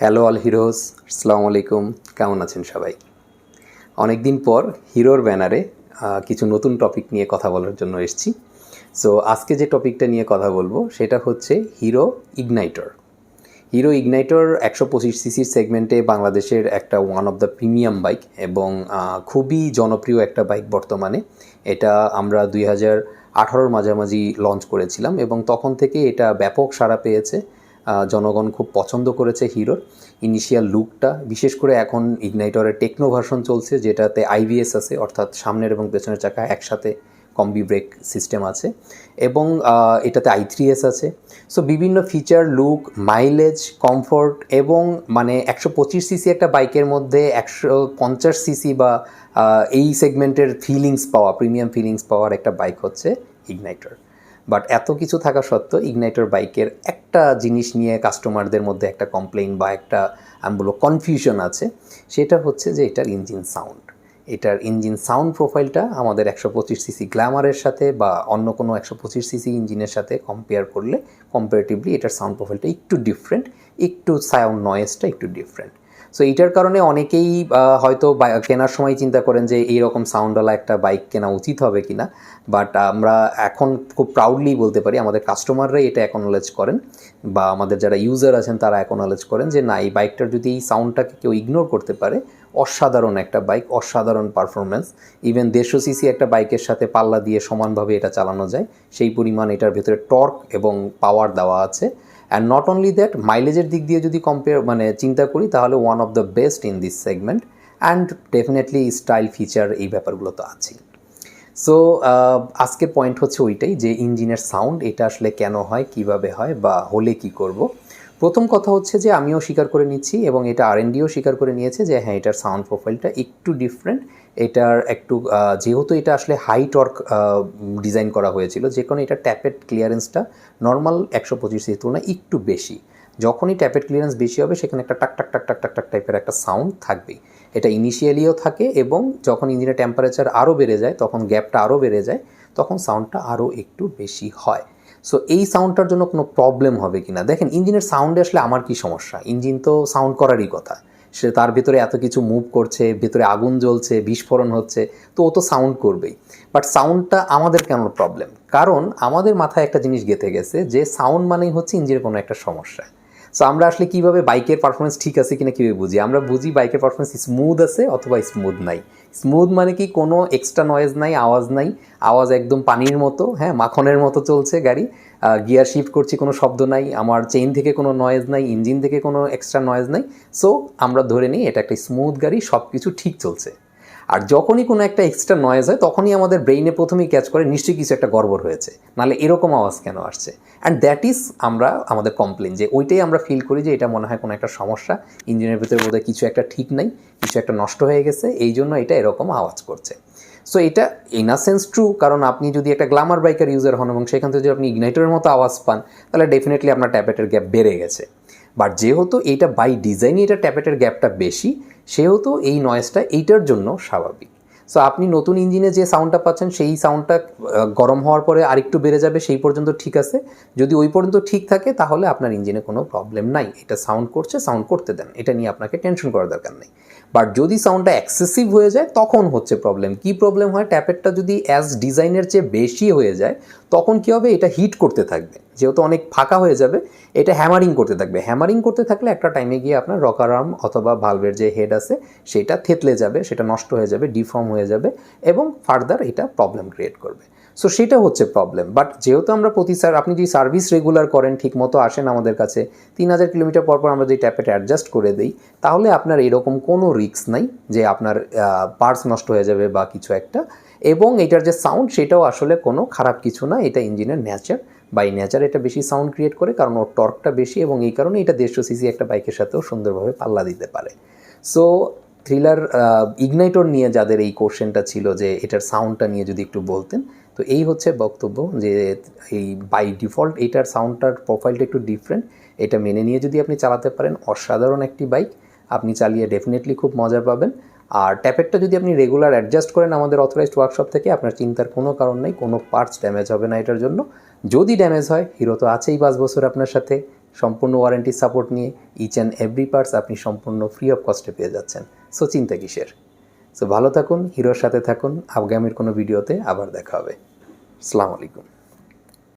Hello all heroes, আসসালামু আলাইকুম। কেমন আছেন সবাই? অনেক দিন পর হিরোর ব্যানারে কিছু নতুন টপিক নিয়ে কথা বলার জন্য এসেছি। সো আজকে যে টপিকটা নিয়ে কথা বলবো সেটা হচ্ছে হিরো ইগনাইটর। হিরো ইগনাইটর 125 সিসির সেগমেন্টে বাংলাদেশের একটা one of the premium bike এবং খুবই জনপ্রিয় একটা বাইক বর্তমানে। এটা আমরা 2018-র মাঝামাঝি লঞ্চ করেছিলাম এবং তখন থেকে এটা ব্যাপক সাড়া পেয়েছে। জনগণ খুব পছন্দ করেছে হিরোর ইনিশিয়াল লুকটা। বিশেষ করে এখন ইগনাইটরের টেকনো ভার্সন চলছে, যেটাতে আইভিএস আছে, অর্থাৎ সামনের এবং পেছনের চাকা একসাথে কম্বি ব্রেক সিস্টেম আছে এবং এটাতে i3s আছে। সো বিভিন্ন ফিচার, লুক, মাইলেজ, কমফোর্ট এবং মানে 125 সিসি একটা বাইকের মধ্যে 150 সিসি বা এই সেগমেন্টের ফিলিংস পাওয়া, প্রিমিয়াম ফিলিংস পাওয়ার একটা বাইক হচ্ছে ইগনাইটর। বাট এত কিছু থাকা সত্ত্বেও ইগনাইটর বাইকের একটা জিনিস নিয়ে কাস্টমারদের মধ্যে একটা কমপ্লেইন বা একটা আমি বলবো কনফিউশন আছে, সেটা হচ্ছে যে এটার ইঞ্জিন সাউন্ড। এটার ইঞ্জিন সাউন্ড প্রোফাইলটা আমাদের 125 সিসি গ্ল্যামারের সাথে বা অন্য কোনো 125 সিসি ইঞ্জিনের সাথে কম্পেয়ার করলে কম্পারেটিভলি এটার সাউন্ড প্রোফাইলটা একটু ডিফারেন্ট, একটু সাউন্ড নয়েজটা একটু ডিফারেন্ট। সো এইটার কারণে অনেকেই হয়তো কেনার সময় চিন্তা করেন যে এইরকম সাউন্ডওয়ালা একটা বাইক কেনা উচিত হবে কি না। বাট আমরা এখন খুব প্রাউডলি বলতে পারি আমাদের কাস্টমাররাই এটা অ্যাকনোলেজ করেন বা আমাদের যারা ইউজার আছেন তারা অ্যাকনোলেজ করেন যে না, এই বাইকটার যদি এই সাউন্ডটাকে কেউ ইগনোর করতে পারে, অসাধারণ একটা বাইক, অসাধারণ পারফরমেন্স। ইভেন 150 সিসি একটা বাইকের সাথে পাল্লা দিয়ে সমানভাবে এটা চালানো যায়, সেই পরিমাণ এটার ভেতরে টর্ক এবং পাওয়ার দেওয়া আছে। অ্যান্ড নট অনলি দ্যাট, মাইলেজের দিক দিয়ে যদি চিন্তা করি তাহলে one of the best in this segment. And definitely style, feature, এই ব্যাপারগুলো তো আছেই। সো আজকের পয়েন্ট হচ্ছে ওইটাই যে ইঞ্জিনের সাউন্ড এটা আসলে কেন হয়, কিভাবে হয় বা হলে কি করব। প্রথম কথা হচ্ছে যে আমিও স্বীকার করে নিচ্ছি এবং এটা R&Dও স্বীকার করে নিয়েছে যে হ্যাঁ, এটার সাউন্ড প্রোফাইলটা একটু ডিফারেন্ট। এটার একটু যেহেতু এটা আসলে হাই টর্ক ডিজাইন করা হয়েছিল, যে কারণে এটা ট্যাপেট ক্লিয়ারেন্সটা নর্মাল 125 তুলনায় একটু বেশি। যখনই ট্যাপেট ক্লিয়ারেন্স বেশি হবে সেখানে একটা টাক টাক টাক টাক টাক টাক টাইপের একটা সাউন্ড থাকবেই। এটা ইনিশিয়ালিও থাকে এবং যখন ইঞ্জিনের টেম্পারেচার আরও বেড়ে যায়, তখন গ্যাপটা আরও বেড়ে যায়, তখন সাউন্ডটা আরও একটু বেশি হয়। সো এই সাউন্ডটার জন্য কোনো প্রবলেম হবে কি না, দেখেন ইঞ্জিনের সাউন্ডে আসলে আমার কি সমস্যা? ইঞ্জিন তো সাউন্ড করারই কথা, সে তার ভিতরে এত কিছু মুভ করছে, ভিতরে আগুন জ্বলছে, বিস্ফোরণ হচ্ছে, তো ও তো সাউন্ড করবেই। বাট সাউন্ডটা আমাদের কেন প্রবলেম? কারণ আমাদের মাথায় একটা জিনিস গেঁথে গেছে যে সাউন্ড মানেই হচ্ছে ইঞ্জিনের কোনো একটা সমস্যা। সো আমরা আসলে কীভাবে বাইকের পারফরমেন্স ঠিক আছে কিনা কীভাবে বুঝি? আমরা বুঝি বাইকের পারফরমেন্স স্মুথ আছে অথবা স্মুথ নাই। স্মুথ মানে কি, কোনো এক্সট্রা নয়েজ নাই, আওয়াজ নাই, আওয়াজ একদম পানির মতো, হ্যাঁ, মাখনের মতো চলছে গাড়ি, গিয়ার শিফট করছি কোনো শব্দ নাই, আমার চেইন থেকে কোনো নয়েজ নাই, ইঞ্জিন থেকে কোনো এক্সট্রা নয়েজ নাই। সো আমরা ধরে নিই এটা একটা স্মুথ গাড়ি, সব কিছু ঠিক চলছে। আর যখনই কোনো একটা এক্সট্রা নয়েজ হয় তখনই আমাদের ব্রেইনে প্রথমেই ক্যাচ করে নিশ্চয়ই কিছু একটা গড়বড় হয়েছে, নাহলে এরকম আওয়াজ কেন আসছে। অ্যান্ড দ্যাট ইজ আমাদের কমপ্লেন, যে ওইটাই আমরা ফিল করি যে এটা মনে হয় কোনো একটা সমস্যা, ইঞ্জিনের ভিতরে বোধহয় কিছু একটা ঠিক নাই, কিছু একটা নষ্ট হয়ে গেছে, এই জন্য এটা এরকম আওয়াজ করছে। সো এটা ইন আ সেন্স ট্রু, কারণ আপনি যদি একটা গ্ল্যামার বাইকার ইউজার হন এবং সেখান থেকে যদি আপনি ইগনাইটরের মতো আওয়াজ পান, তাহলে ডেফিনেটলি আপনার ট্যাপেটের গ্যাপ বেড়ে গেছে। বাট যেহেতু এইটা বাই ডিজাইনই এটা ট্যাপেটের গ্যাপটা বেশি, সেহেতু এই নয়েজটা এইটার জন্য স্বাভাবিক। সো আপনি নতুন ইঞ্জিনে যে সাউন্ডটা পাচ্ছেন সেই সাউন্ডটা গরম হওয়ার পরে আরেকটু বেড়ে যাবে, সেই পর্যন্ত ঠিক আছে। যদি ওই পর্যন্ত ঠিক থাকে তাহলে আপনার ইঞ্জিনে কোনো প্রবলেম নাই, এটা সাউন্ড করছে, সাউন্ড করতে দেন, এটা নিয়ে আপনাকে টেনশন করার দরকার নেই। বাট যদি সাউন্ডটা এক্সেসিভ হয়ে যায় তখন হচ্ছে প্রবলেম। কি প্রবলেম হয়? ট্যাপেটটা যদি অ্যাজ ডিজাইনের চেয়ে বেশি হয়ে যায় তখন কী হবে? এটা হিট করতে থাকবে, যেহেতু অনেক ফাঁকা হয়ে যাবে, এটা হ্যামারিং করতে থাকবে। হ্যামারিং করতে থাকলে একটা টাইমে গিয়ে আপনার রকার আর্ম অথবা ভালভের যে হেড আছে সেটা থেতলে যাবে, সেটা নষ্ট হয়ে যাবে, ডিফর্ম হয়ে যাবে এবং ফার্দার এটা প্রবলেম ক্রিয়েট করবে। সো সেটা হচ্ছে প্রবলেম। বাট যেহেতু আমরা আপনি যদি সার্ভিস রেগুলার করেন, ঠিকমতো আসেন আমাদের কাছে, 3000 কিলোমিটার পর পর আমরা যদি ট্যাপেট অ্যাডজাস্ট করে দিই, তাহলে আপনার এরকম কোনো রিস্ক নাই যে আপনার পার্টস নষ্ট হয়ে যাবে বা কিছু একটা। এবং এটার যে সাউন্ড সেটাও আসলে কোনো খারাপ কিছু না, এটা ইঞ্জিনের নেচার, বাই নেচার এটা বেশি সাউন্ড ক্রিয়েট করে, কারণ ওর টর্কটা বেশি এবং এই কারণে এটা 150 সিসি একটা বাইকের সাথেও সুন্দরভাবে পাল্লা দিতে পারে। সো থ্রিলার ইগনাইটর নিয়ে যাদের এই কোশ্চেনটা ছিল যে এটার সাউন্ডটা নিয়ে যদি একটু বলতেন, তো এই হচ্ছে বক্তব্য যে এই বাই ডিফল্ট এটার সাউন্ডটার প্রোফাইলটা একটু ডিফারেন্ট। এটা মেনে নিয়ে যদি আপনি চালাতে পারেন, অসাধারণ একটি বাইক, আপনি চালিয়ে ডেফিনেটলি খুব মজা পাবেন। আর ট্যাপেটটা যদি আপনি রেগুলার অ্যাডজাস্ট করেন আমাদের অথরাইজড ওয়ার্কশপ থেকে, আপনার চিন্তার কোনো কারণ নেই, কোনো পার্টস ড্যামেজ হবে না এটার জন্য। যদি ড্যামেজ হয়, হিরো তো আছেই 5 বছর আপনার সাথে, সম্পূর্ণ ওয়ারেন্টি সাপোর্ট নিয়ে ইচ অ্যান্ড এভরি পার্টস আপনি সম্পূর্ণ ফ্রি অফ কস্টে পেয়ে যাচ্ছেন। সো চিন্তা কিসের। সো ভালো থাকুন, হিরোর সাথে থাকুন। আগামীর কোনো ভিডিওতে আবার দেখা হবে। আসসালামু আলাইকুম।